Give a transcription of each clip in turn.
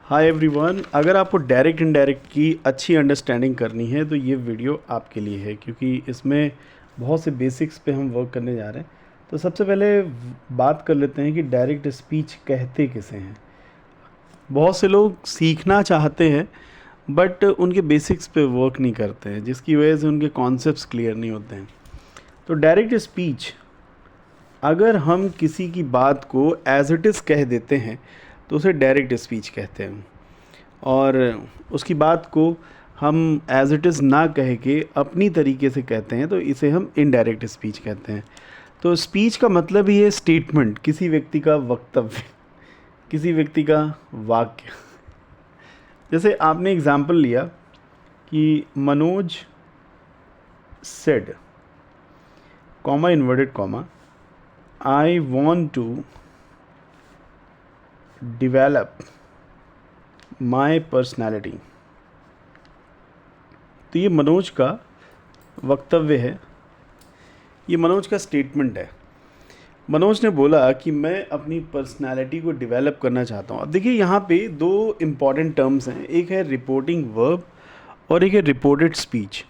Hi everyone, अगर आपको direct indirect की अच्छी अंडरस्टैंडिंग करनी है तो ये वीडियो आपके लिए है, क्योंकि इसमें बहुत से बेसिक्स पे हम वर्क करने जा रहे हैं। तो सबसे पहले बात कर लेते हैं कि डायरेक्ट स्पीच कहते किसे हैं। बहुत से लोग सीखना चाहते हैं बट उनके बेसिक्स पे वर्क नहीं करते हैं, जिसकी वजह से उनके कॉन्सेप्ट्स क्लियर नहीं होते हैं। तो डायरेक्ट स्पीच, अगर हम किसी की बात को एज इट इज़ कह देते हैं तो उसे डायरेक्ट स्पीच कहते हैं, और उसकी बात को हम एज इट इज़ ना कह के अपनी तरीके से कहते हैं तो इसे हम इनडायरेक्ट स्पीच कहते हैं। तो स्पीच का मतलब ही है स्टेटमेंट, किसी व्यक्ति का वक्तव्य, किसी व्यक्ति का वाक्य। जैसे आपने एग्जाम्पल लिया कि Manoj said, comma inverted comma, I want to develop my personality. तो ये मनोज का वक्तव्य है, ये मनोज का स्टेटमेंट है। मनोज ने बोला कि मैं अपनी पर्सनैलिटी को डेवलप करना चाहता हूँ। अब देखिए, यहाँ पे दो इम्पॉर्टेंट टर्म्स हैं, एक है रिपोर्टिंग वर्ब और एक है रिपोर्टेड स्पीच।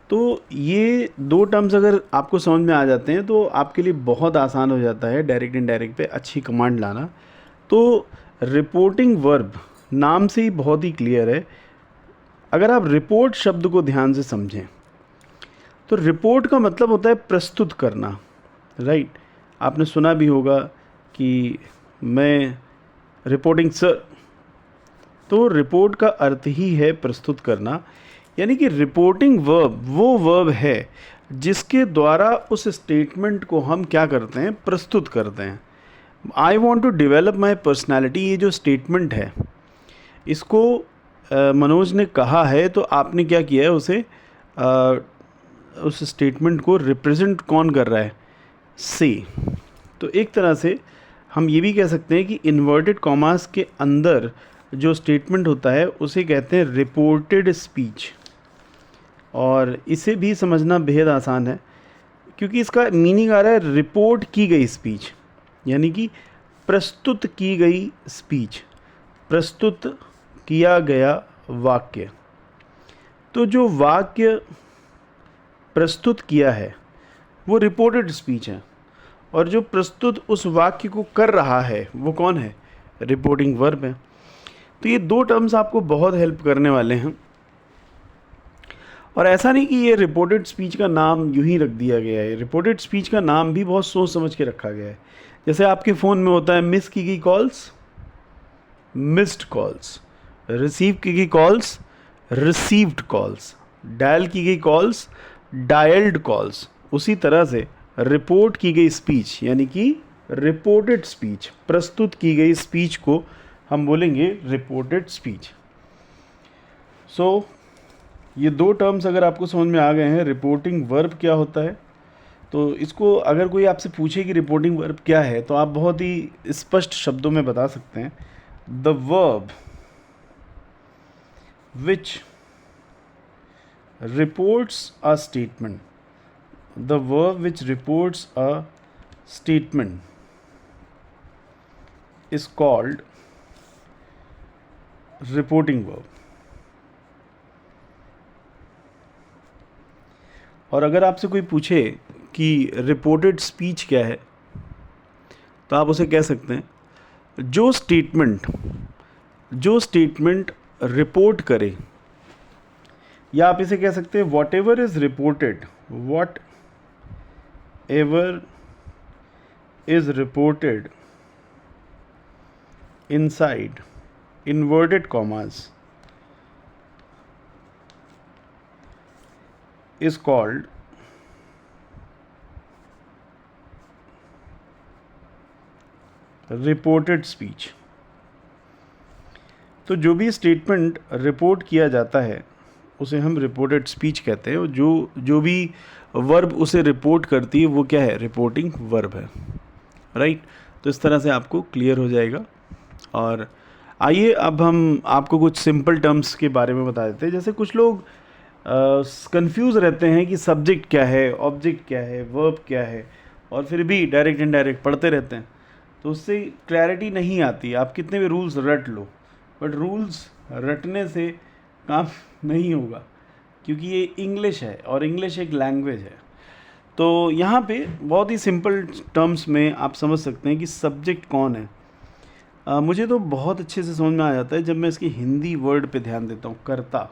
तो ये दो टर्म्स अगर आपको समझ में आ जाते हैं तो आपके लिए बहुत आसान हो जाता है डायरेक्ट इनडायरेक्ट पे अच्छी कमांड लाना। तो रिपोर्टिंग वर्ब नाम से ही बहुत ही क्लियर है। अगर आप रिपोर्ट शब्द को ध्यान से समझें तो रिपोर्ट का मतलब होता है प्रस्तुत करना, राइट। आपने सुना भी होगा कि मैं रिपोर्टिंग सर। तो रिपोर्ट का अर्थ ही है प्रस्तुत करना, यानी कि रिपोर्टिंग वर्ब वो वर्ब है जिसके द्वारा उस स्टेटमेंट को हम क्या करते हैं, प्रस्तुत करते हैं। I want to develop my personality, ये जो स्टेटमेंट है इसको मनोज ने कहा है, तो आपने क्या किया है, उसे उस स्टेटमेंट को रिप्रेजेंट कौन कर रहा है, से। तो एक तरह से हम ये भी कह सकते हैं कि इन्वर्टेड कॉमास के अंदर जो स्टेटमेंट होता है उसे कहते हैं रिपोर्टेड स्पीच। और इसे भी समझना बेहद आसान है, क्योंकि इसका मीनिंग आ रहा है रिपोर्ट की गई स्पीच, यानी कि प्रस्तुत की गई स्पीच, प्रस्तुत किया गया वाक्य। तो जो वाक्य प्रस्तुत किया है वो रिपोर्टेड स्पीच है, और जो प्रस्तुत उस वाक्य को कर रहा है वो कौन है, रिपोर्टिंग वर्ब है। तो ये दो टर्म्स आपको बहुत हेल्प करने वाले हैं। और ऐसा नहीं कि ये रिपोर्टेड स्पीच का नाम यूं ही रख दिया गया है, रिपोर्टेड स्पीच का नाम भी बहुत सोच समझ के रखा गया है। जैसे आपके फ़ोन में होता है मिस की गई कॉल्स, मिस्ड कॉल्स, रिसीव की गई कॉल्स, रिसीव्ड कॉल्स, डायल की गई कॉल्स, डायल्ड कॉल्स। उसी तरह से रिपोर्ट की गई स्पीच यानी कि रिपोर्टेड स्पीच, प्रस्तुत की गई स्पीच को हम बोलेंगे रिपोर्टेड स्पीच। सो ये दो टर्म्स अगर आपको समझ में आ गए हैं, रिपोर्टिंग वर्ब क्या होता है, तो इसको अगर कोई आपसे पूछे कि रिपोर्टिंग वर्ब क्या है तो आप बहुत ही स्पष्ट शब्दों में बता सकते हैं, the verb which reports a statement, the verb which reports a statement is called reporting verb। और अगर आपसे कोई पूछे कि रिपोर्टेड स्पीच क्या है तो आप उसे कह सकते हैं जो स्टेटमेंट रिपोर्ट करे, या आप इसे कह सकते हैं what ever is reported, what ever is reported inside inverted commas is called reported speech. तो जो भी स्टेटमेंट रिपोर्ट किया जाता है उसे हम रिपोर्टेड स्पीच कहते हैं, और जो भी वर्ब उसे रिपोर्ट करती है वो क्या है, रिपोर्टिंग वर्ब है, राइट। तो इस तरह से आपको क्लियर हो जाएगा। और आइए अब हम आपको कुछ सिंपल टर्म्स के बारे में बता देते हैं। जैसे कुछ लोग कंफ्यूज रहते हैं कि सब्जेक्ट क्या है, ऑब्जेक्ट क्या है, वर्ब क्या है, और फिर भी डायरेक्ट इनडायरेक्ट पढ़ते रहते हैं, तो उससे क्लैरिटी नहीं आती। आप कितने भी रूल्स रट लो बट रूल्स रटने से काम नहीं होगा, क्योंकि ये इंग्लिश है और इंग्लिश एक लैंग्वेज है। तो यहाँ पे बहुत ही सिंपल टर्म्स में आप समझ सकते हैं कि सब्जेक्ट कौन है। मुझे तो बहुत अच्छे से समझ में आ जाता है जब मैं इसकी हिंदी वर्ड पे ध्यान देता हूँ, कर्ता।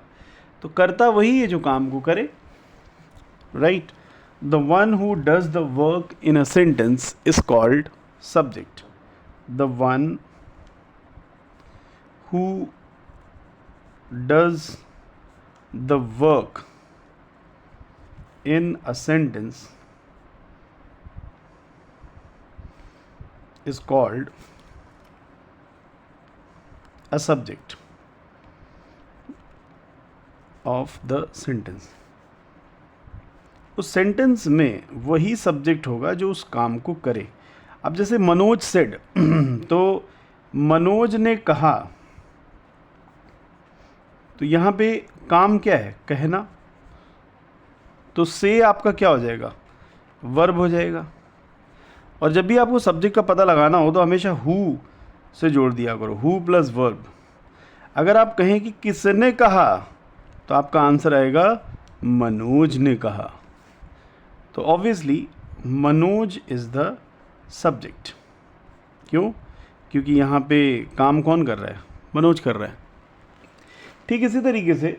तो कर्ता वही है जो काम को करे, right. The one who does the work in a sentence is called subject. The one who does the work in a sentence is called a subject of the sentence। उस सेंटेंस में वही सब्जेक्ट होगा जो उस काम को करे। अब जैसे मनोज सेड तो मनोज ने कहा, तो यहाँ पे काम क्या है, कहना। तो से आपका क्या हो जाएगा, वर्ब हो जाएगा। और जब भी आपको सब्जेक्ट का पता लगाना हो तो हमेशा हु से जोड़ दिया करो, हु प्लस वर्ब। अगर आप कहें कि किसने कहा, तो आपका आंसर आएगा मनोज ने कहा। तो obviously Manoj is the subject. क्यों? क्योंकि यहाँ पे काम कौन कर रहा है, मनोज कर रहा है। ठीक इसी तरीके से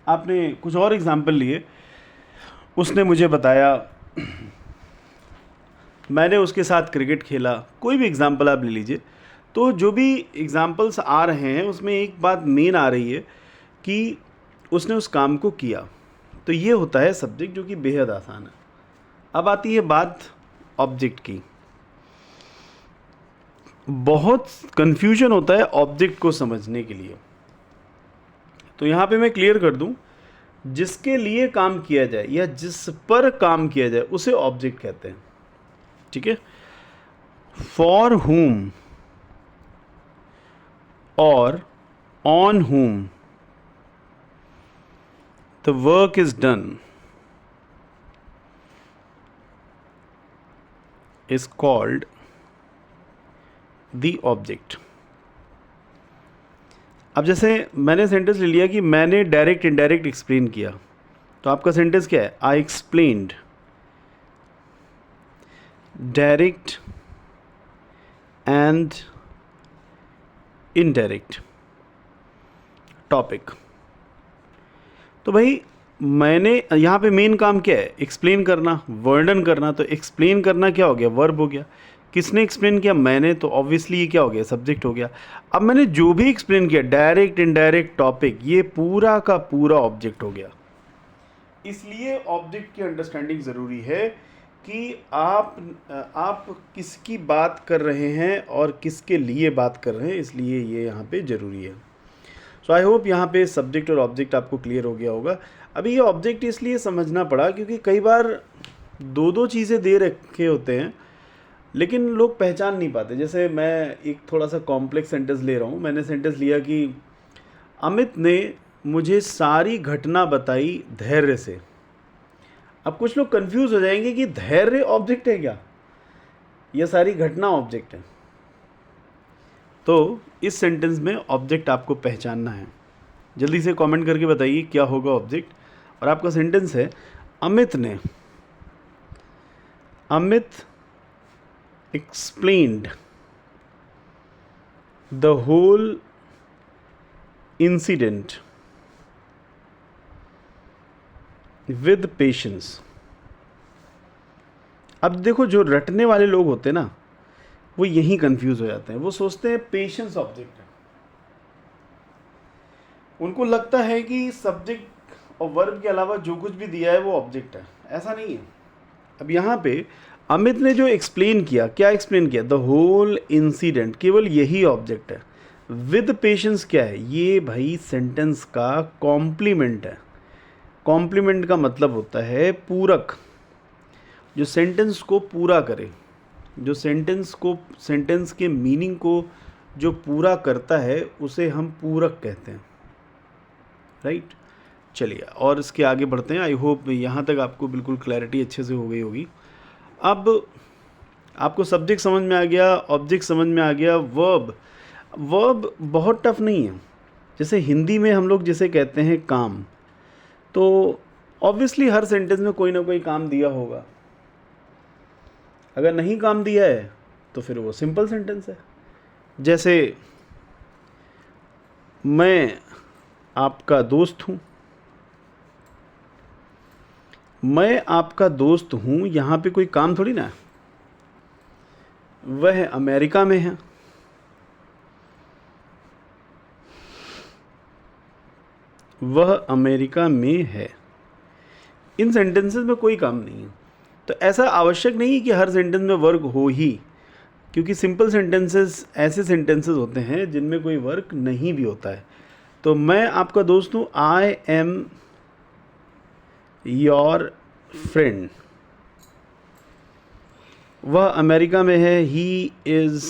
आपने कुछ और एग्जाम्पल लिए। उसने मुझे बताया, मैंने उसके साथ क्रिकेट खेला, कोई भी एग्ज़ाम्पल आप ले लीजिए। तो जो भी एग्ज़ाम्पल्स आ रहे हैं उसमें एक बात मेन आ रही है कि उसने उस काम को किया। तो ये होता है सब्जेक्ट, जो कि बेहद आसान है। अब आती है बात ऑब्जेक्ट की। बहुत कन्फ्यूजन होता है ऑब्जेक्ट को समझने के लिए। तो यहाँ पे मैं क्लियर कर दूँ, जिसके लिए काम किया जाए या जिस पर काम किया जाए उसे ऑब्जेक्ट कहते हैं। ठीक है। फॉर whom और on whom the work is done is called the object। अब जैसे मैंने सेंटेंस ले लिया कि मैंने डायरेक्ट इनडायरेक्ट एक्सप्लेन किया, तो आपका सेंटेंस क्या है, I explained direct and indirect topic. तो भाई मैंने यहाँ पे मेन काम क्या है, एक्सप्लेन करना, वर्णन करना। तो एक्सप्लेन करना क्या हो गया, वर्ब हो गया। किसने एक्सप्लेन किया, मैंने। तो ऑब्वियसली ये क्या हो गया, सब्जेक्ट हो गया। अब मैंने जो भी एक्सप्लेन किया, डायरेक्ट इनडायरेक्ट टॉपिक, ये पूरा का पूरा ऑब्जेक्ट हो गया। इसलिए ऑब्जेक्ट की अंडरस्टैंडिंग ज़रूरी है कि आप किसकी बात कर रहे हैं और किसके लिए बात कर रहे हैं, इसलिए ये यहाँ पे ज़रूरी है। सो आई होप यहाँ पे सब्जेक्ट और ऑब्जेक्ट आपको क्लियर हो गया होगा। अभी ये ऑब्जेक्ट इसलिए समझना पड़ा क्योंकि कई बार दो चीज़ें दे रखे होते हैं लेकिन लोग पहचान नहीं पाते। जैसे मैं एक थोड़ा सा कॉम्प्लेक्स सेंटेंस ले रहा हूँ। मैंने सेंटेंस लिया कि अमित ने मुझे सारी घटना बताई धैर्य से। अब कुछ लोग कंफ्यूज हो जाएंगे कि धैर्य ऑब्जेक्ट है क्या, यह सारी घटना ऑब्जेक्ट है। तो इस सेंटेंस में ऑब्जेक्ट आपको पहचानना है। जल्दी से कमेंट करके बताइए क्या होगा ऑब्जेक्ट। और आपका सेंटेंस है, Amit explained the whole incident with patience। अब देखो, जो रटने वाले लोग होते हैं ना, वो यहीं कंफ्यूज हो जाते हैं। वो सोचते हैं पेशेंस ऑब्जेक्ट है। उनको लगता है कि सब्जेक्ट और वर्ब के अलावा जो कुछ भी दिया है वो ऑब्जेक्ट है। ऐसा नहीं है। अब यहाँ पे अमित ने जो एक्सप्लेन किया, क्या एक्सप्लेन किया, द होल इंसिडेंट, केवल यही ऑब्जेक्ट है। विद पेशेंस क्या है, ये भाई सेंटेंस का कॉम्प्लीमेंट है। कॉम्प्लीमेंट का मतलब होता है पूरक, जो सेंटेंस को पूरा करे, जो सेंटेंस के मीनिंग को जो पूरा करता है उसे हम पूरक कहते हैं, राइट। चलिए और इसके आगे बढ़ते हैं। आई होप यहाँ तक आपको बिल्कुल क्लैरिटी अच्छे से हो गई होगी। अब आपको सब्जेक्ट समझ में आ गया, ऑब्जेक्ट समझ में आ गया, वर्ब। वर्ब बहुत टफ नहीं है। जैसे हिंदी में हम लोग जिसे कहते हैं काम, तो ऑब्वियसली हर सेंटेंस में कोई ना कोई काम दिया होगा। अगर नहीं काम दिया है तो फिर वो सिंपल सेंटेंस है। जैसे मैं आपका दोस्त हूँ, मैं आपका दोस्त हूँ, यहाँ पे कोई काम थोड़ी ना है। वह अमेरिका में है, वह अमेरिका में है। इन सेंटेंसेस में कोई काम नहीं है। तो ऐसा आवश्यक नहीं कि हर सेंटेंस में वर्क हो ही, क्योंकि सिंपल सेंटेंसेस ऐसे सेंटेंसेस होते हैं जिनमें कोई वर्क नहीं भी होता है। तो मैं आपका दोस्त हूँ, आई एम योर फ्रेंड। वह अमेरिका में है, ही इज़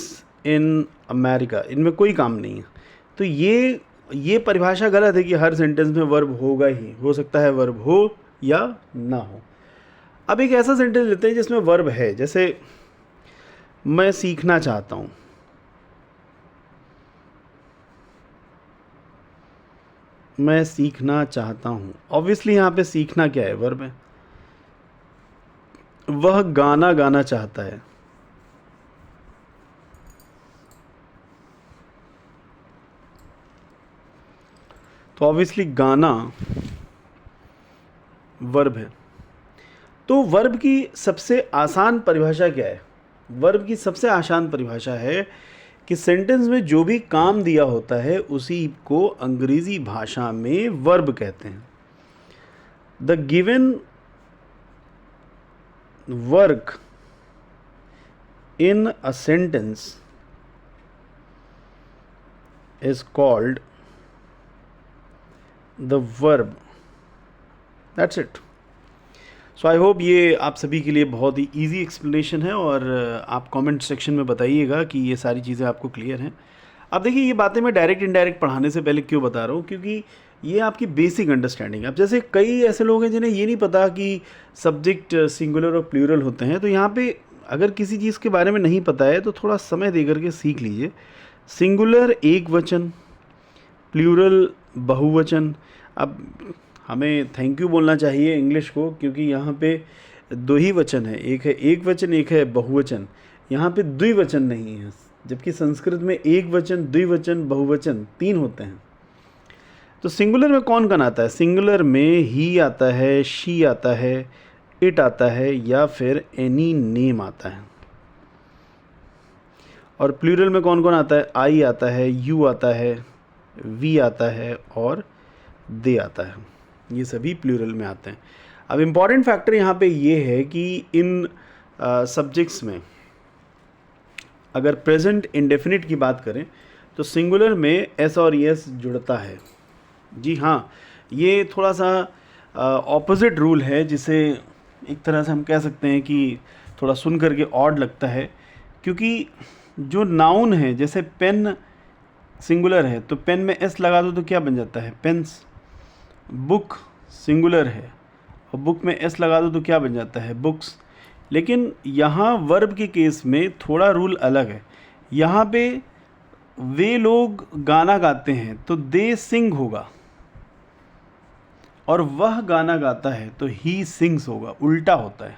इन अमेरिका। इनमें कोई काम नहीं है। तो ये परिभाषा गलत है कि हर सेंटेंस में वर्ब होगा ही। हो सकता है वर्ब हो या ना हो। अब एक ऐसा सेंटेंस लेते हैं जिसमें वर्ब है, जैसे मैं सीखना चाहता हूँ। मैं सीखना चाहता हूँ, ऑब्वियसली यहाँ पे सीखना क्या है, वर्ब है। वह गाना गाना चाहता है, तो ऑब्वियसली गाना वर्ब है। तो वर्ब की सबसे आसान परिभाषा क्या है? वर्ब की सबसे आसान परिभाषा है कि सेंटेंस में जो भी काम दिया होता है उसी को अंग्रेजी भाषा में वर्ब कहते हैं। The given work in a sentence is called the verb. That's it. So I hope ये आप सभी के लिए बहुत ही ईजी एक्सप्लेनेशन है, और आप कमेंट सेक्शन में बताइएगा कि ये सारी चीज़ें आपको क्लियर हैं। अब देखिए, ये बातें मैं डायरेक्ट इनडायरेक्ट पढ़ाने से पहले क्यों बता रहा हूँ, क्योंकि ये आपकी बेसिक अंडरस्टैंडिंग है। अब जैसे कई ऐसे लोग हैं जिन्हें ये नहीं पता कि सब्जेक्ट सिंगुलर और प्लूरल होते हैं, तो यहाँ पे अगर किसी चीज़ के बारे में नहीं पता है तो थोड़ा समय दे करके सीख लीजिए। सिंगुलर एक वचन, प्लूरल बहुवचन। अब हमें थैंक यू बोलना चाहिए इंग्लिश को, क्योंकि यहाँ पे दो ही वचन है, एक है एक वचन, एक है बहुवचन। यहाँ पे द्विवचन नहीं है, जबकि संस्कृत में एक वचन, द्विवचन, बहुवचन 3 होते हैं। तो सिंगुलर में कौन कौन आता है? सिंगुलर में ही आता है, शी आता है, इट आता है, या फिर एनी नेम आता है। और प्लूरल में कौन कौन आता है? आई आता है, यू आता है, वी आता है और दे आता है। ये सभी प्लूरल में आते हैं। अब इम्पॉर्टेंट फैक्टर यहाँ पे ये है कि इन सब्जेक्ट्स में अगर प्रेजेंट इंडेफिनिट की बात करें तो सिंगुलर में एस और एस जुड़ता है। जी हाँ, ये थोड़ा सा ऑपोजिट रूल है, जिसे एक तरह से हम कह सकते हैं कि थोड़ा सुन करके ऑड लगता है, क्योंकि जो नाउन है, जैसे पेन सिंगुलर है तो पेन में एस लगा दो तो क्या बन जाता है? पेन्स। बुक सिंगुलर है और बुक में एस लगा दो तो क्या बन जाता है? बुक्स। लेकिन यहाँ वर्ब के केस में थोड़ा रूल अलग है। यहाँ पे वे लोग गाना गाते हैं तो दे सिंग होगा, और वह गाना गाता है तो ही सिंग्स होगा, उल्टा होता है।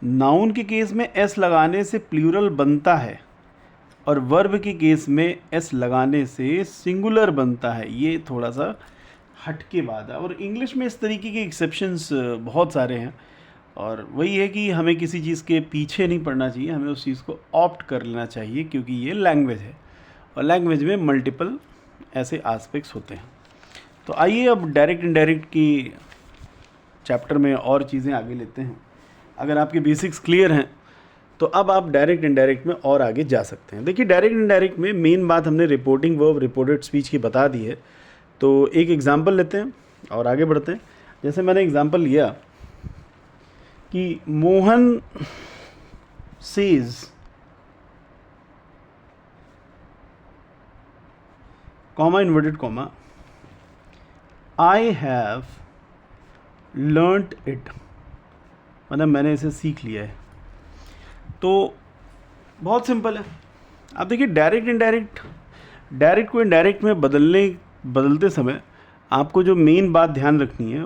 नाउन के केस में एस लगाने से प्लूरल बनता है, और वर्ब के केस में एस लगाने से सिंगुलर बनता है। ये थोड़ा सा हटके बात है, और इंग्लिश में इस तरीके के एक्सेप्शंस बहुत सारे हैं। और वही है कि हमें किसी चीज़ के पीछे नहीं पड़ना चाहिए, हमें उस चीज़ को ऑप्ट कर लेना चाहिए, क्योंकि ये लैंग्वेज है और लैंग्वेज में मल्टीपल ऐसे एस्पेक्ट्स होते हैं। तो आइए अब डायरेक्ट इनडायरेक्ट की चैप्टर में और चीज़ें आगे लेते हैं। अगर आपके बेसिक्स क्लियर हैं तो अब आप डायरेक्ट इनडायरेक्ट में और आगे जा सकते हैं। देखिए, डायरेक्ट इनडायरेक्ट में मेन बात हमने रिपोर्टिंग वर्ब, रिपोर्टेड स्पीच की बता दी है। तो एक एग्जांपल लेते हैं और आगे बढ़ते हैं। जैसे मैंने एग्जांपल लिया कि Mohan says comma inverted comma I have learned it, मतलब मैंने इसे सीख लिया है। तो बहुत सिंपल है, अब देखिए डायरेक्ट को इनडायरेक्ट में बदलते समय आपको जो मेन बात ध्यान रखनी है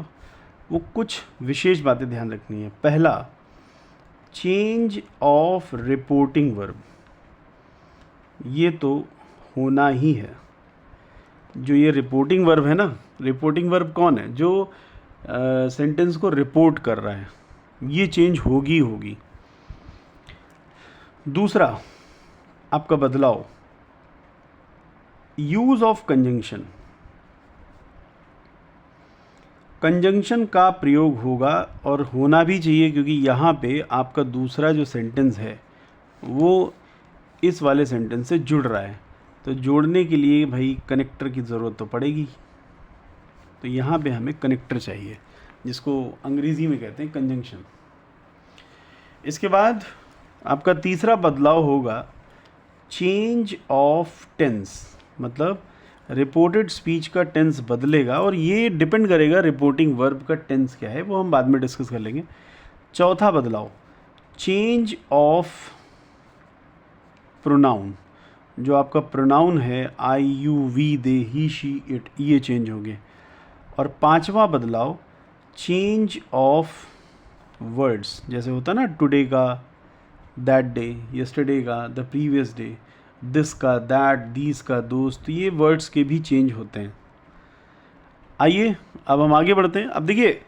वो कुछ विशेष बातें ध्यान रखनी है। पहला, चेंज ऑफ रिपोर्टिंग वर्ब, ये तो होना ही है। जो ये रिपोर्टिंग वर्ब है ना, रिपोर्टिंग वर्ब कौन है? जो सेंटेंस को रिपोर्ट कर रहा है, ये चेंज होगी। दूसरा आपका बदलाव, यूज ऑफ कंजंक्शन, कंजंक्शन का प्रयोग होगा और होना भी चाहिए, क्योंकि यहाँ पे आपका दूसरा जो सेंटेंस है वो इस वाले सेंटेंस से जुड़ रहा है, तो जोड़ने के लिए भाई कनेक्टर की ज़रूरत तो पड़ेगी। तो यहाँ पे हमें कनेक्टर चाहिए, जिसको अंग्रेज़ी में कहते हैं कंजंक्शन। इसके बाद आपका तीसरा बदलाव होगा चेंज ऑफ टेंस, मतलब रिपोर्टेड स्पीच का टेंस बदलेगा, और ये डिपेंड करेगा रिपोर्टिंग वर्ब का टेंस क्या है, वो हम बाद में डिस्कस कर लेंगे। चौथा बदलाव, चेंज ऑफ प्रोनाउन, जो आपका प्रोनाउन है I you we they he she it, ये चेंज होंगे। और पांचवा बदलाव, चेंज ऑफ वर्ड्स, जैसे होता ना टुडे का, दैट डे, यस्टरडे का, द प्रीवियस डे, दिस का, दैट, दीस का, दोस्त, ये वर्ड्स के भी चेंज होते हैं। आइए अब हम आगे बढ़ते हैं। अब देखिए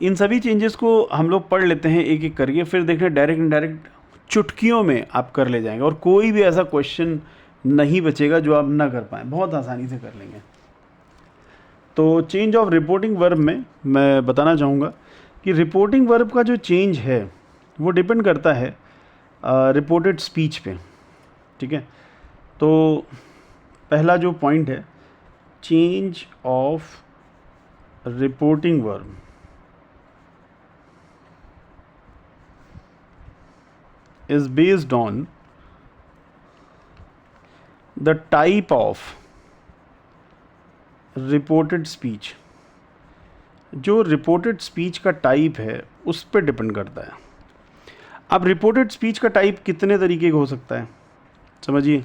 इन सभी चेंजेस को हम लोग पढ़ लेते हैं एक एक करके, फिर देखना डायरेक्ट इनडायरेक्ट चुटकियों में आप कर ले जाएंगे, और कोई भी ऐसा क्वेश्चन नहीं बचेगा जो आप ना कर पाएँ, बहुत आसानी से कर लेंगे। तो चेंज ऑफ रिपोर्टिंग वर्ब में मैं बताना चाहूँगा कि रिपोर्टिंग वर्ब का जो चेंज है वो डिपेंड करता है रिपोर्टेड स्पीच पे, ठीक है। तो पहला जो पॉइंट है, change of reporting verb, is based on the type of reported speech। जो रिपोर्टेड स्पीच का टाइप है उस पर डिपेंड करता है। अब रिपोर्टेड स्पीच का टाइप कितने तरीके का हो सकता है समझिए।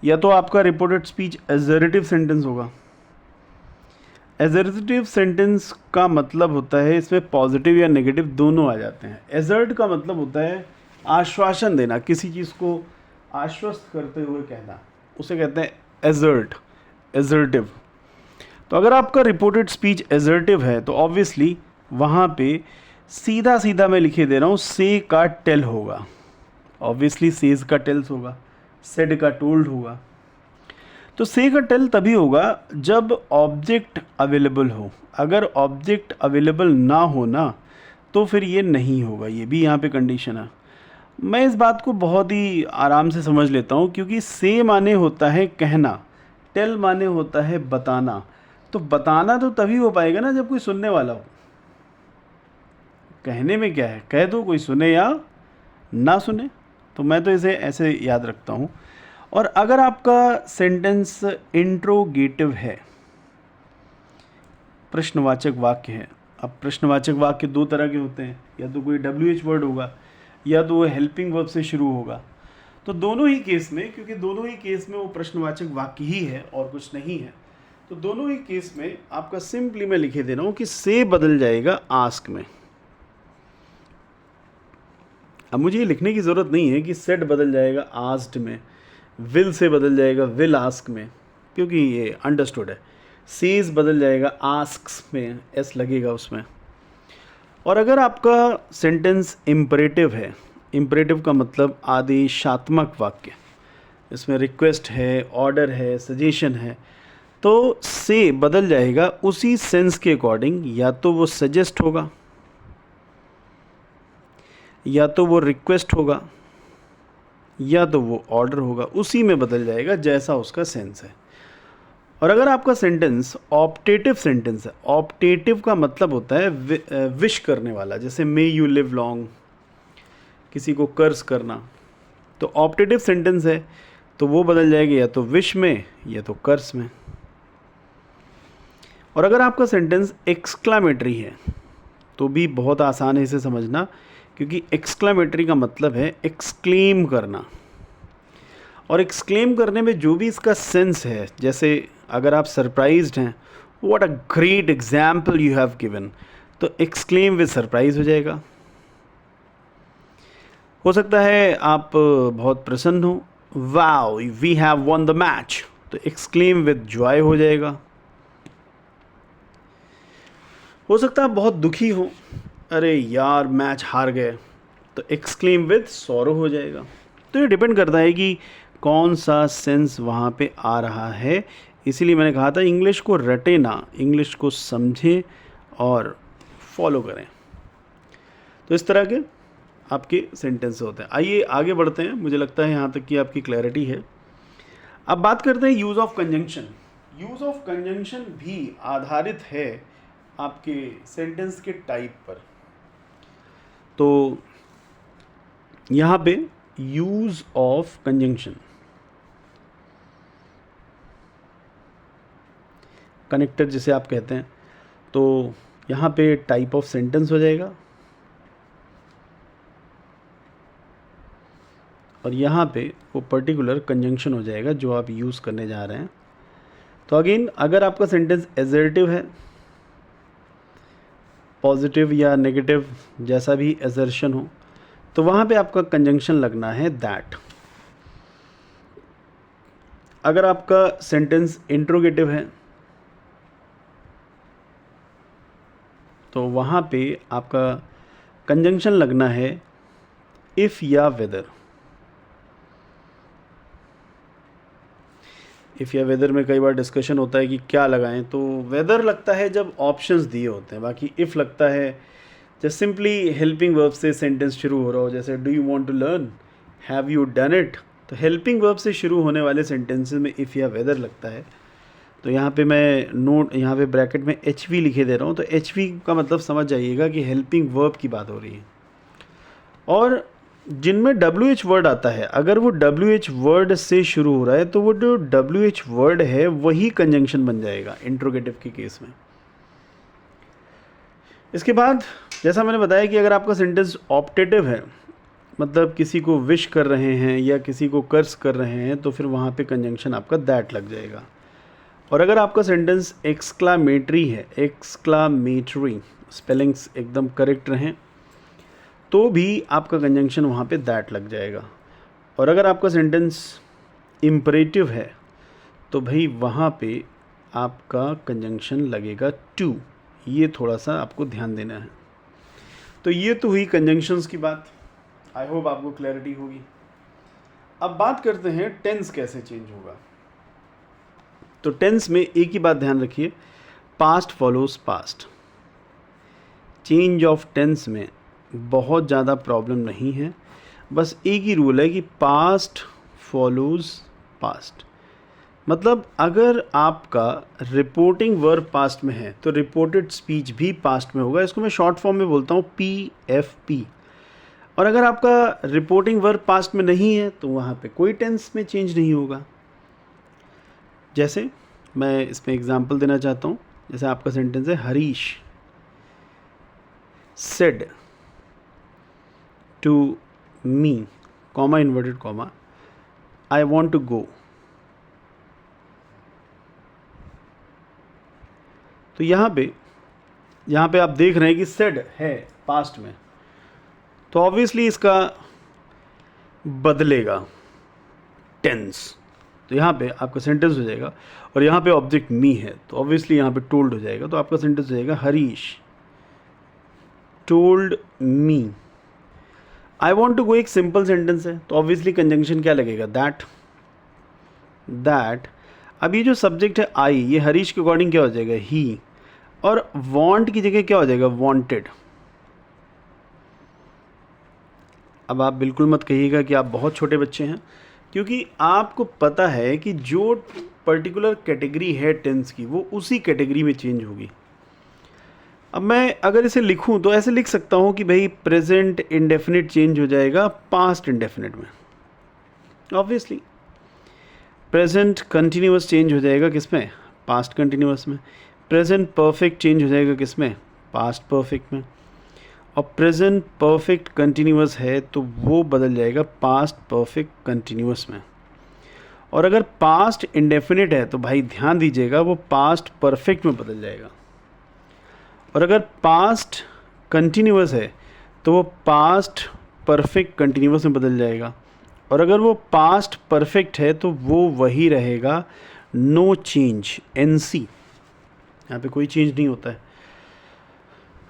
या तो आपका रिपोर्टेड स्पीच एजरेटिव सेंटेंस होगा। एजरेटिव सेंटेंस का मतलब होता है इसमें पॉजिटिव या नेगेटिव दोनों आ जाते हैं। एजर्ट का मतलब होता है आश्वासन देना, किसी चीज़ को आश्वस्त करते हुए कहना, उसे कहते हैं एजर्ट, एजर्टिव। तो अगर आपका रिपोर्टेड स्पीच एजर्टिव है तो ऑब्वियसली वहाँ पे सीधा सीधा मैं लिखे दे रहा हूँ से का टेल होगा, ऑब्वियसली सेज का टेल्स होगा, सेड का टोल्ड होगा। तो से का टेल तभी होगा जब ऑब्जेक्ट अवेलेबल हो। अगर ऑब्जेक्ट अवेलेबल ना हो ना तो फिर ये नहीं होगा, ये भी यहाँ पे कंडीशन है। मैं इस बात को बहुत ही आराम से समझ लेता हूँ, क्योंकि से माने होता है कहना, टेल माने होता है बताना। तो बताना तो तभी हो पाएगा ना जब कोई सुनने वाला हो। कहने में क्या है, कह दो, कोई सुने या ना सुने। तो मैं तो इसे ऐसे याद रखता हूँ। और अगर आपका सेंटेंस इंट्रोगेटिव है, प्रश्नवाचक वाक्य है। अब प्रश्नवाचक वाक्य दो तरह के होते हैं, या तो कोई WH वर्ड होगा या तो वो हेल्पिंग वर्ब से शुरू होगा। तो दोनों ही केस में, क्योंकि दोनों ही केस में वो प्रश्नवाचक वाक्य ही है और कुछ नहीं है, तो दोनों ही केस में आपका सिंपली मैं लिखे दे रहा हूँ कि से बदल जाएगा आस्क में। अब मुझे ये लिखने की ज़रूरत नहीं है कि सेड बदल जाएगा आस्क्ड में, विल से बदल जाएगा विल आस्क में, क्योंकि ये अंडरस्टूड है। सेज बदल जाएगा आस्क्स में, एस लगेगा उसमें। और अगर आपका सेंटेंस इम्परेटिव है, इम्परेटिव का मतलब आदेशात्मक वाक्य, इसमें रिक्वेस्ट है, ऑर्डर है, सजेशन है, तो से बदल जाएगा उसी सेंस के अकॉर्डिंग। या तो वो सजेस्ट होगा, या तो वो रिक्वेस्ट होगा, या तो वो ऑर्डर होगा, उसी में बदल जाएगा जैसा उसका सेंस है। और अगर आपका सेंटेंस ऑप्टेटिव सेंटेंस है, ऑप्टेटिव का मतलब होता है विश करने वाला, जैसे मे यू लिव लॉन्ग, किसी को कर्ज करना, तो ऑप्टेटिव सेंटेंस है तो वो बदल जाएगा या तो विश में या तो कर्ज में। और अगर आपका सेंटेंस एक्सक्लामेटरी है तो भी बहुत आसान है इसे समझना, क्योंकि एक्सक्लामेटरी का मतलब है एक्सक्लेम करना। और एक्सक्लेम करने में जो भी इसका सेंस है, जैसे अगर आप सरप्राइज्ड हैं, what a great example you have given, तो एक्सक्लेम विद सरप्राइज हो जाएगा। हो सकता है आप बहुत प्रसन्न हो, wow we have won the match, तो एक्सक्लेम विद जॉय हो जाएगा। हो सकता है आप बहुत दुखी हो, अरे यार मैच हार गए, तो एक्सक्लेम विद सॉरो हो जाएगा। तो ये डिपेंड करता है कि कौन सा सेंस वहाँ पे आ रहा है। इसीलिए मैंने कहा था इंग्लिश को रटे ना, इंग्लिश को समझें और फॉलो करें। तो इस तरह के आपके सेंटेंस होते हैं। आइए आगे बढ़ते हैं, मुझे लगता है यहाँ तक कि आपकी क्लैरिटी है। अब बात करते हैं use of conjunction. Use of conjunction भी आधारित है आपके सेंटेंस के टाइप पर। तो यहाँ पे यूज़ ऑफ कंजंक्शन, कनेक्टर जिसे आप कहते हैं, तो यहाँ पे टाइप ऑफ सेंटेंस हो जाएगा और यहाँ पे वो पर्टिकुलर कंजंक्शन हो जाएगा जो आप यूज़ करने जा रहे हैं। तो अगेन अगर आपका सेंटेंस एजर्टिव है, पॉजिटिव या नेगेटिव जैसा भी एजर्शन हो, तो वहाँ पे आपका कंजंक्शन लगना है दैट। अगर आपका सेंटेंस इंट्रोगेटिव है तो वहाँ पे आपका कंजंक्शन लगना है इफ़ या वेदर। इफ़ या वेदर में कई बार डिस्कशन होता है कि क्या लगाएं, तो वेदर लगता है जब ऑप्शंस दिए होते हैं, बाकी इफ़ लगता है जब सिंपली हेल्पिंग वर्ब से सेंटेंस शुरू हो रहा हो, जैसे do you want to learn, have you done it, तो हेल्पिंग वर्ब से शुरू होने वाले सेंटेंसेस में इफ़ या वेदर लगता है। तो यहाँ पे मैं नोट, यहाँ पे ब्रैकेट में एच वी लिखे दे रहा हूँ, तो एच वी का मतलब समझ जाइएगा कि हेल्पिंग वर्ब की बात हो रही है। और जिनमें डब्ल्यू एच वर्ड आता है, अगर वो डब्ल्यू एच वर्ड से शुरू हो रहा है तो वो जो डब्ल्यू एच वर्ड है वही कंजंक्शन बन जाएगा इंट्रोगेटिव के केस में। इसके बाद जैसा मैंने बताया कि अगर आपका सेंटेंस ऑप्टेटिव है, मतलब किसी को विश कर रहे हैं या किसी को कर्स कर रहे हैं, तो फिर वहाँ पे कंजंक्शन आपका दैट लग जाएगा। और अगर आपका सेंटेंस एक्सक्लामेटरी है, एक्सक्लामेटरी स्पेलिंग्स एकदम करेक्ट रहें, तो भी आपका कंजंक्शन वहाँ पे दैट लग जाएगा। और अगर आपका सेंटेंस इम्परेटिव है तो भाई वहाँ पे आपका कंजंक्शन लगेगा टू। ये थोड़ा सा आपको ध्यान देना है। तो ये तो हुई कंजंक्शंस की बात, आई होप आपको क्लैरिटी होगी। अब बात करते हैं टेंस कैसे चेंज होगा। तो टेंस में एक ही बात ध्यान रखिए, past follows past. Change of tense में बहुत ज़्यादा प्रॉब्लम नहीं है, बस एक ही रूल है कि पास्ट फॉलोज पास्ट। मतलब अगर आपका रिपोर्टिंग वर्ब पास्ट में है तो रिपोर्टेड स्पीच भी पास्ट में होगा। इसको मैं शॉर्ट फॉर्म में बोलता हूँ PFP। और अगर आपका रिपोर्टिंग वर्ब पास्ट में नहीं है तो वहाँ पे कोई टेंस में चेंज नहीं होगा। जैसे मैं इसमें एग्जांपल देना चाहता हूँ, जैसे आपका सेंटेंस है Harish said to me, comma inverted comma, I want to go. तो यहाँ पे आप देख रहे हैं कि सेड है पास्ट में, तो ऑब्वियसली इसका बदलेगा टेंस। तो यहाँ पे आपका सेंटेंस हो जाएगा, और यहाँ पे ऑब्जेक्ट मी है तो ऑब्वियसली यहाँ पे टोल्ड हो जाएगा। तो आपका सेंटेंस हो जाएगा Harish told me. I want to go एक सिंपल सेंटेंस है तो ऑब्वियसली कंजंक्शन क्या लगेगा, दैट। अब ये जो सब्जेक्ट है आई, ये हरीश के अकॉर्डिंग क्या हो जाएगा, ही। और वांट की जगह क्या हो जाएगा, वांटेड। अब आप बिल्कुल मत कहिएगा कि आप बहुत छोटे बच्चे हैं, क्योंकि आपको पता है कि जो पर्टिकुलर कैटेगरी है टेंस की वो उसी कैटेगरी में चेंज होगी। अब मैं अगर इसे लिखूं तो ऐसे लिख सकता हूं कि भाई प्रेजेंट इंडेफिनिट चेंज हो जाएगा पास्ट इंडेफिनिट में, ऑब्वियसली। प्रेजेंट कंटिन्यूअस चेंज हो जाएगा किस में, पास्ट कंटिन्यूअस में। प्रेजेंट परफेक्ट चेंज हो जाएगा किस में, पास्ट परफेक्ट में। और प्रेजेंट परफेक्ट कंटिन्यूअस है तो वो बदल जाएगा पास्ट परफेक्ट कंटिन्यूअस में। और अगर पास्ट इंडेफिनिट है तो भाई ध्यान दीजिएगा वो पास्ट परफेक्ट में बदल जाएगा, और अगर पास्ट कंटिन्यूअस है तो वो पास्ट परफेक्ट कंटिन्यूअस में बदल जाएगा, और अगर वो पास्ट परफेक्ट है तो वो वही रहेगा, नो चेंज, NC, यहाँ पे कोई चेंज नहीं होता है।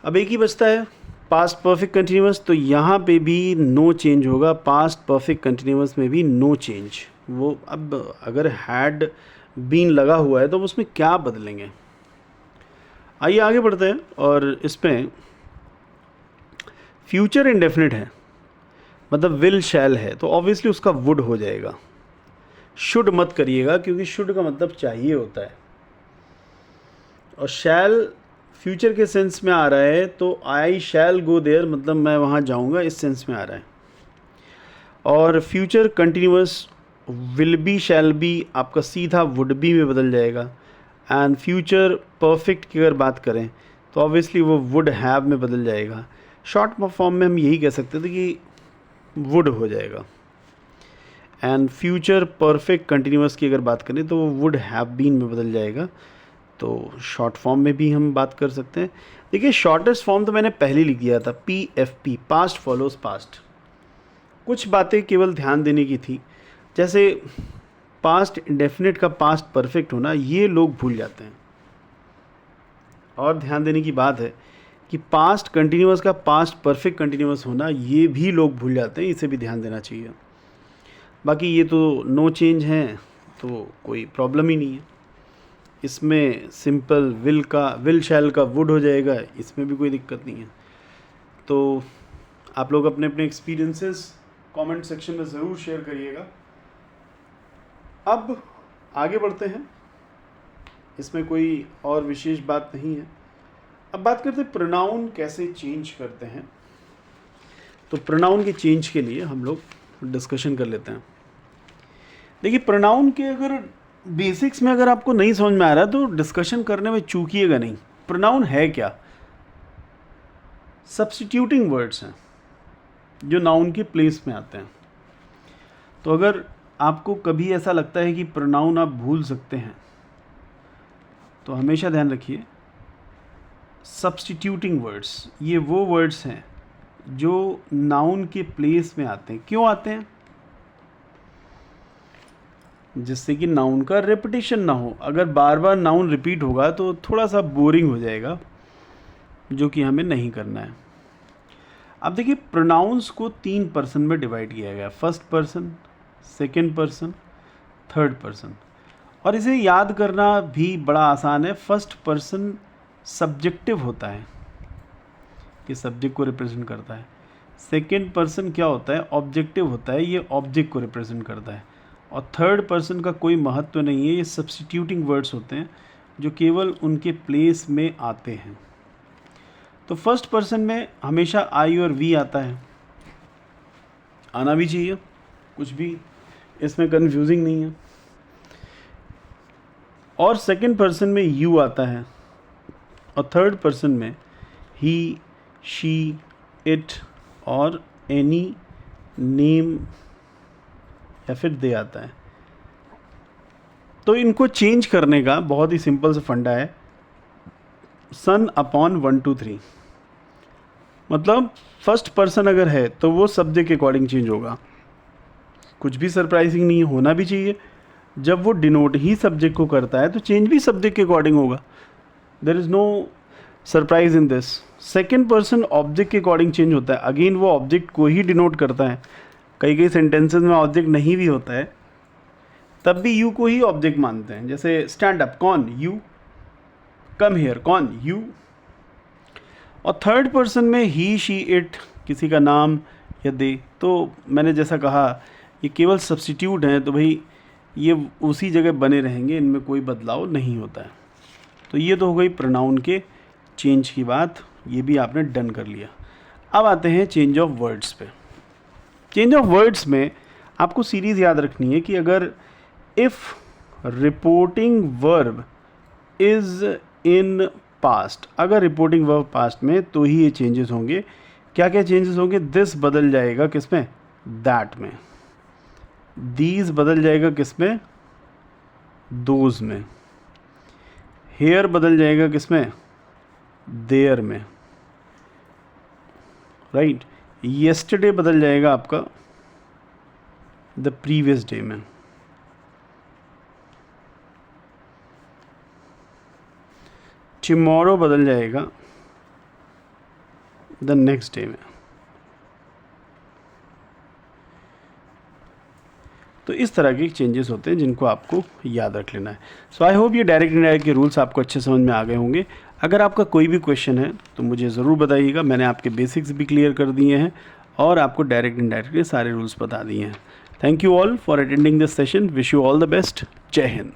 अब एक ही बचता है पास्ट परफेक्ट कंटिन्यूअस, तो यहाँ पे भी नो चेंज होगा, पास्ट परफेक्ट कंटिन्यूअस में भी नो चेंज। वो अब अगर हैड बीन लगा हुआ है तो उसमें क्या बदलेंगे। आइए आगे बढ़ते हैं, और इसमें फ्यूचर इंडेफिनिट है, मतलब विल शैल है, तो ऑब्वियसली उसका वुड हो जाएगा। शुड मत करिएगा, क्योंकि शुड का मतलब चाहिए होता है, और शैल फ्यूचर के सेंस में आ रहा है, तो आई शैल गो देयर, मतलब मैं वहाँ जाऊँगा, इस सेंस में आ रहा है। और future continuous will be shall be आपका सीधा वुड बी में बदल जाएगा। एंड फ्यूचर परफेक्ट की अगर बात करें तो ऑब्वियसली वो वुड हैव में बदल जाएगा। शॉर्ट फॉर्म में हम यही कह सकते थे कि वुड हो जाएगा। एंड फ्यूचर परफेक्ट कंटिन्यूअस की अगर बात करें तो वो वुड हैव बीन में बदल जाएगा। तो शॉर्ट फॉर्म में भी हम बात कर सकते हैं। देखिए शॉर्टेस्ट फॉर्म तो मैंने पहले लिख दिया था, PFP, पास्ट फॉलोज पास्ट। कुछ बातें केवल ध्यान देने की थी, जैसे पास्ट इंडेफिनिट का पास्ट परफेक्ट होना, ये लोग भूल जाते हैं। और ध्यान देने की बात है कि पास्ट कंटिन्यूअस का पास्ट परफेक्ट कंटिन्यूअस होना, ये भी लोग भूल जाते हैं, इसे भी ध्यान देना चाहिए। बाकी ये तो नो चेंज हैं तो कोई प्रॉब्लम ही नहीं है। इसमें सिंपल विल शैल का वुड हो जाएगा, इसमें भी कोई दिक्कत नहीं है। तो आप लोग अपने अपने एक्सपीरियंसेस कमेंट सेक्शन में ज़रूर शेयर करिएगा। अब आगे बढ़ते हैं, इसमें कोई और विशेष बात नहीं है। अब बात करते हैं प्रोनाउन कैसे चेंज करते हैं। तो प्रोनाउन के चेंज के लिए हम लोग डिस्कशन कर लेते हैं। देखिए प्रोनाउन के अगर बेसिक्स में अगर आपको नहीं समझ में आ रहा तो डिस्कशन करने में चूकिएगा नहीं। प्रोनाउन है क्या? सब्स्टिट्यूटिंग वर्ड्स हैं जो नाउन के प्लेस में आते हैं। तो अगर आपको कभी ऐसा लगता है कि प्रोनाउन आप भूल सकते हैं तो हमेशा ध्यान रखिए, सब्स्टिट्यूटिंग वर्ड्स ये वो वर्ड्स हैं जो नाउन के प्लेस में आते हैं। क्यों आते हैं? जिससे कि नाउन का रेपिटेशन ना हो। अगर बार बार नाउन रिपीट होगा तो थोड़ा सा बोरिंग हो जाएगा, जो कि हमें नहीं करना है। अब देखिए प्रोनाउंस को 3 पर्सन में डिवाइड किया गया, first person, second person, third person. और इसे याद करना भी बड़ा आसान है। फर्स्ट पर्सन सब्जेक्टिव होता है कि सब्जेक्ट को रिप्रेजेंट करता है। सेकंड पर्सन क्या होता है? ऑब्जेक्टिव होता है, ये ऑब्जेक्ट को रिप्रेजेंट करता है। और थर्ड पर्सन का कोई महत्व नहीं है, ये सब्स्टिट्यूटिंग वर्ड्स होते हैं जो केवल उनके प्लेस में आते हैं। तो फर्स्ट पर्सन में हमेशा आई और वी आता है, आना भी चाहिए, कुछ भी इसमें कंफ्यूजिंग नहीं है। और सेकंड पर्सन में यू आता है, और थर्ड पर्सन में ही, शी, इट और एनी नेम या फिर दे आता है। तो इनको चेंज करने का बहुत ही सिंपल सा फंडा है, सन अपॉन 1 2 3। मतलब फर्स्ट पर्सन अगर है तो वो सब्जेक्ट के अकॉर्डिंग चेंज होगा। कुछ भी सरप्राइजिंग नहीं है, होना भी चाहिए। जब वो डिनोट ही सब्जेक्ट को करता है तो चेंज भी सब्जेक्ट के अकॉर्डिंग होगा। There is no surprise in this. Second person object के अकॉर्डिंग चेंज होता है, अगेन वो ऑब्जेक्ट को ही डिनोट करता है। कई कई सेंटेंसेस में ऑब्जेक्ट नहीं भी होता है, तब भी यू को ही ऑब्जेक्ट मानते हैं। जैसे स्टैंड अप, कौन? यू। कम हियर, कौन? यू। और थर्ड पर्सन में ही, शी, इट, किसी का नाम या दे। तो मैंने जैसा कहा ये केवल सब्स्टिट्यूट हैं, तो भाई ये उसी जगह बने रहेंगे, इनमें कोई बदलाव नहीं होता है। तो ये तो हो गई प्रोनाउन के चेंज की बात, ये भी आपने डन कर लिया। अब आते हैं चेंज ऑफ वर्ड्स पे। चेंज ऑफ वर्ड्स में आपको सीरीज़ याद रखनी है कि अगर if reporting verb is in past, अगर रिपोर्टिंग वर्ब पास्ट में, तो ही ये चेंजेस होंगे। क्या क्या चेंजेस होंगे? दिस बदल जाएगा किस में? दैट में। दीज बदल जाएगा किस में? दोज में, हेयर बदल जाएगा किस में, देयर में, राइट। येस्टरडे बदल जाएगा आपका द प्रीवियस डे में, टुमारो बदल जाएगा द नेक्स्ट डे में। तो इस तरह के चेंजेस होते हैं जिनको आपको याद रख लेना है। सो आई होप ये डायरेक्ट इनडायरेक्ट के रूल्स आपको अच्छे समझ में आ गए होंगे। अगर आपका कोई भी क्वेश्चन है तो मुझे ज़रूर बताइएगा। मैंने आपके बेसिक्स भी क्लियर कर दिए हैं और आपको डायरेक्ट इनडायरेक्ट के सारे रूल्स बता दिए हैं। Thank you all for attending this session. Wish you all the best. जय हिंद।